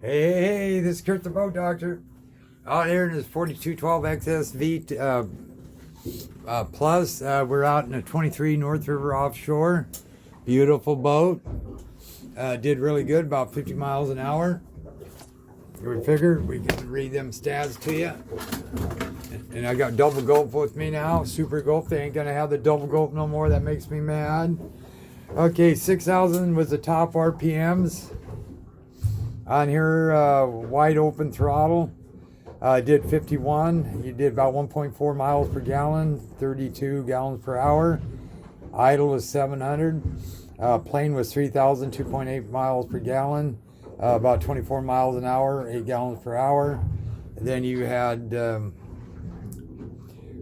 Hey, this is Kurt the Boat Doctor. Out here in this 4212 XSV Plus. We're out in a 23 Northriver offshore. Beautiful boat. Did really good, about 50 miles an hour. We figured we can read them stats to you. And I got double gulp with me now. Super gulp. They ain't gonna have the double gulp no more. That makes me mad. Okay, 6,000 was the top RPMs. On here, wide open throttle, did 51. You did about 1.4 miles per gallon, 32 gallons per hour. Idle was 700. Plane was 3,000, 2.8 miles per gallon, about 24 miles an hour, 8 gallons per hour. And then you had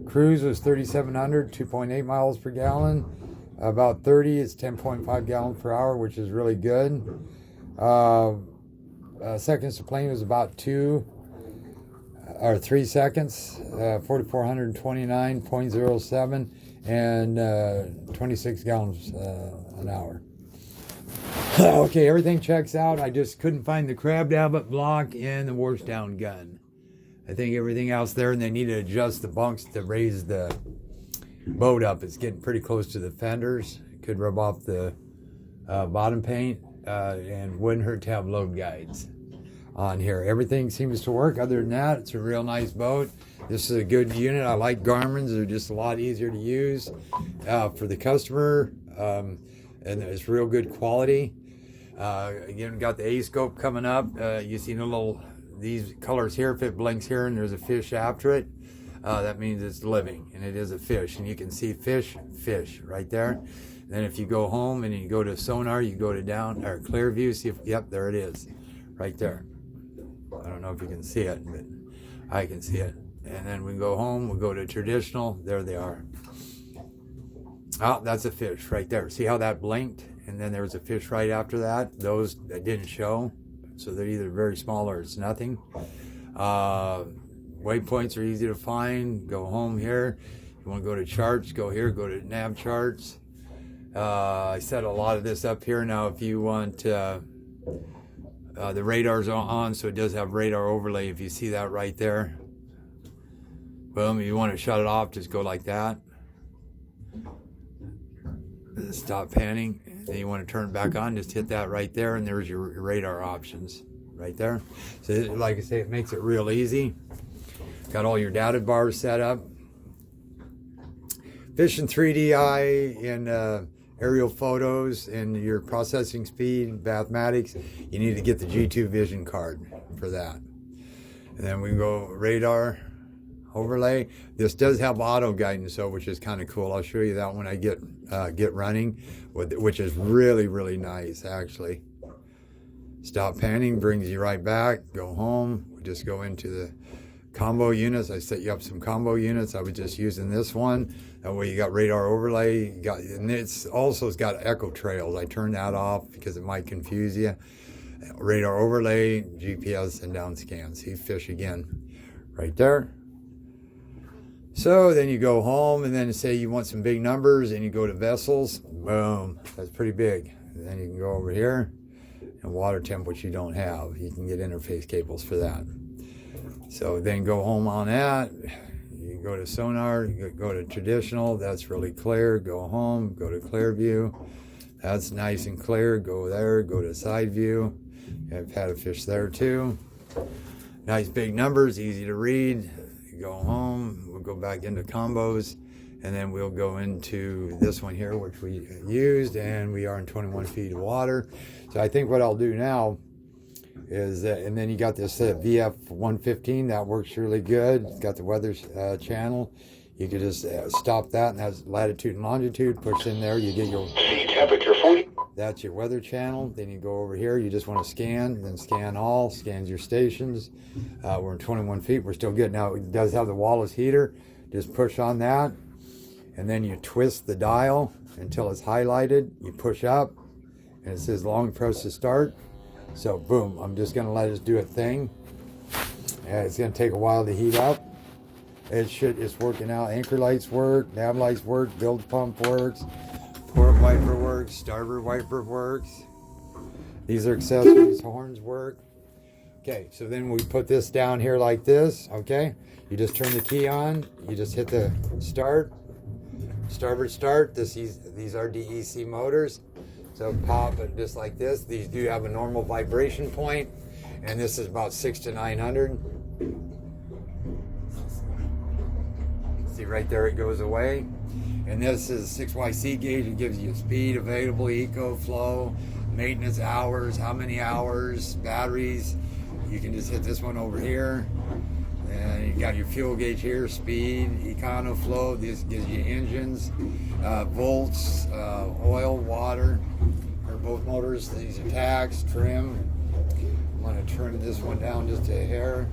cruise was 3,700, 2.8 miles per gallon. About 30 is 10.5 gallons per hour, which is really good. Seconds to plane was about 2 or 3 seconds, 4,429.07 and 26 gallons an hour. Okay, everything checks out. I just couldn't find the crab davit block and the washdown gun. I think everything else there, and they need to adjust the bunks to raise the boat up. It's getting pretty close to the fenders. It could rub off the bottom paint. And wouldn't hurt to have load guides on here. Everything seems to work. Other than that, it's a real nice boat. This is a good unit. I like Garmin's. They're just a lot easier to use for the customer, and it's real good quality. Again, got the A-scope coming up. You see these colors here. If it blinks here and there's a fish after it, that means it's living, and it is a fish. And you can see fish right there. Then if you go home and you go to sonar, you go to down or clear view, see if, yep, there it is, right there. I don't know if you can see it, but I can see it. And then we go home, we go to traditional, there they are. Oh, that's a fish right there. See how that blinked? And then there was a fish right after that. Those that didn't show, so they're either very small or it's nothing. Waypoints are easy to find. Go home here. You want to go to charts, go here, go to nav charts. I set a lot of this up here. Now if you want the radar's on, so it does have radar overlay. If you see that right there, boom. If you want to shut it off, just go like that. Stop panning. Then you want to turn it back on, just hit that right there, and there's your radar options right there. So like I say, it makes it real easy. Got all your data bars set up. Fish in 3DI in aerial photos and your processing speed, mathematics, you need to get the G2 Vision card for that. And then we go radar overlay. This does have auto guidance, though, which is kind of cool. I'll show you that when I get running, which is really, really nice, actually. Stop panning brings you right back. Go home. We just go into the combo units. I set you up some combo units. I was just using this one. That way you got radar overlay. And it's got echo trails. I turned that off because it might confuse you. Radar overlay, GPS, and down scan. See fish again right there. So then you go home and then say you want some big numbers and you go to vessels. Boom. That's pretty big. And then you can go over here and water temp, which you don't have. You can get interface cables for that. So then go home on that. You go to sonar, you go to traditional. That's really clear. Go home, go to clear view. That's nice and clear. Go there, go to side view. I've had a fish there too. Nice big numbers, easy to read. You go home, we'll go back into combos, and then we'll go into this one here, which we used, and we are in 21 feet of water. So I think what I'll do now is and then you got this VF 115 that works really good. It's got the weather channel. You can just stop that, and that's latitude and longitude. Push in there, you get your temperature 40. That's your weather channel. Then you go over here, you just want to scan, then scan all, scans your stations. We're in 21 feet, we're still good. Now it does have the Wallace heater. Just push on that, and then you twist the dial until it's highlighted. You push up, and it says long press to start. So boom, I'm just gonna let it do a thing. It's gonna take a while to heat up. It's working out. Anchor lights work, nav lights work, bilge pump works, port wiper works, starboard wiper works. These are accessories, horns work. Okay, so then we put this down here like this, okay? You just turn the key on, you just hit the start, starboard start. These are DEC motors, so pop it just like this. These do have a normal vibration point, and this is about 600 to 900. See right there, it goes away. And this is 6YC gauge. It gives you speed, available, eco, flow, maintenance hours, how many hours, batteries. You can just hit this one over here. And you got your fuel gauge here, speed, econo, flow. This gives you engines, volts, oil, water for both motors. These are tax, trim. I'm going to trim this one down just a hair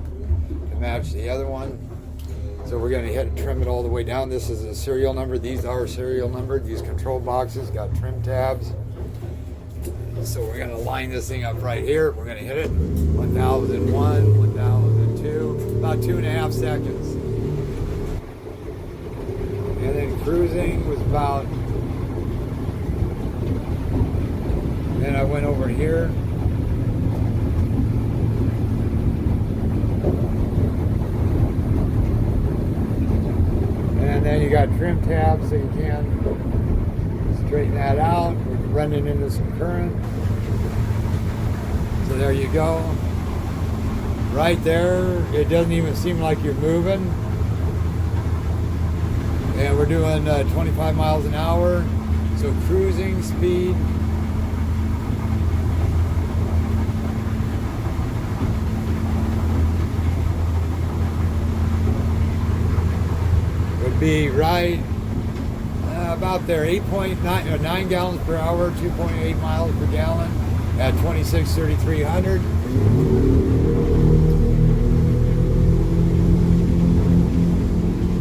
to match the other one. So we're going to hit and trim it all the way down. This is a serial number. These are serial numbered. These control boxes got trim tabs. So we're going to line this thing up right here. We're going to hit it. 1001, 1002, about 2.5 seconds. And then cruising was about, then I went over here. And then you got trim tabs so you can straighten that out. We're running into some current. So there you go. Right there, it doesn't even seem like you're moving. And we're doing 25 miles an hour. So cruising speed. Would be right about there, 9 gallons per hour, 2.8 miles per gallon at 26, 3,300.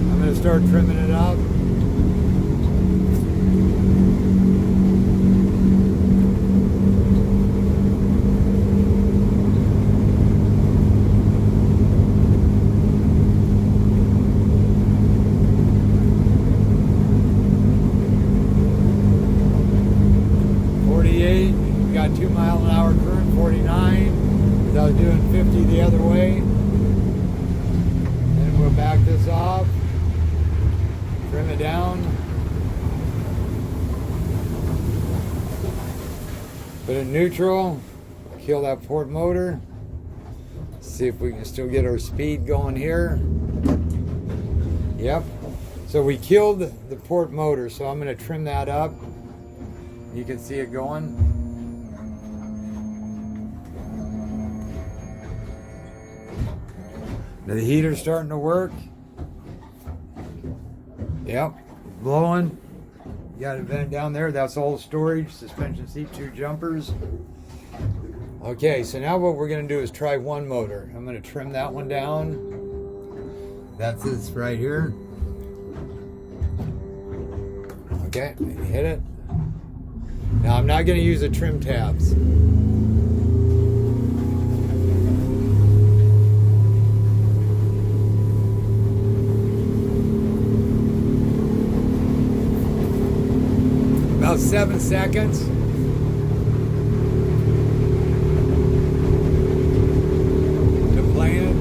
I'm going to start trimming it up. We got 2 mile an hour current, 49. I was doing 50 the other way. Then we'll back this off, trim it down, put it in neutral, kill that port motor. See if we can still get our speed going here. Yep. So we killed the port motor, so I'm going to trim that up. You can see it going. Now the heater's starting to work. Yep, blowing. You got a vent down there. That's all storage, suspension seat, 2 jumpers. Okay, so now what we're going to do is try one motor. I'm going to trim that one down. That's this right here. Okay, hit it. Now I'm not going to use the trim tabs. About 7 seconds. To plan.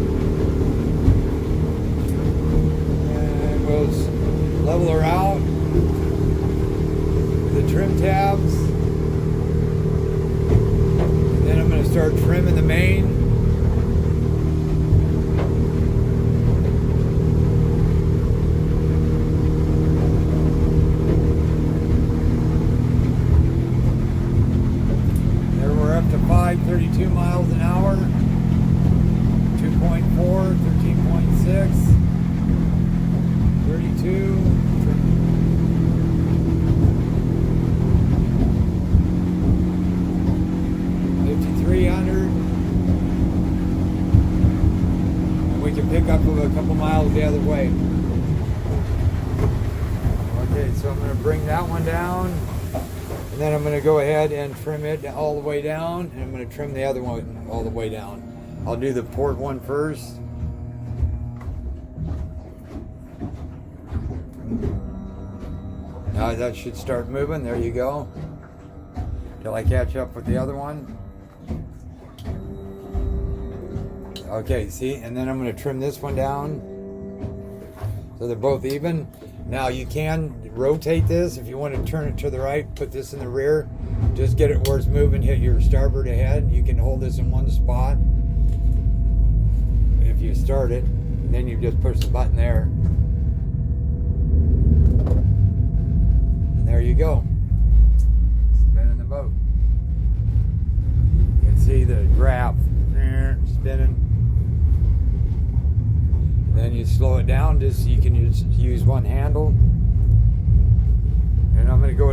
And we'll level her out. The trim tabs. And then I'm going to start trimming the main. There we're up to 32 miles an hour. 2.4, 13.6, 32. 300, and we can pick up a couple miles the other way. Okay, so I'm going to bring that one down, and then I'm going to go ahead and trim it all the way down, and I'm going to trim the other one all the way down. I'll do the port one first. Now that should start moving. There you go. Till I catch up with the other one. Okay, see, and then I'm going to trim this one down so they're both even. Now you can rotate this if you want to turn it to the right, put this in the rear, just get it where it's moving, hit your starboard ahead. You can hold this in one spot if you start it, and then you just push the button there. And there you go, spinning the boat. You can see the graph spinning. Then you slow it down, just you can use one handle. And I'm going to go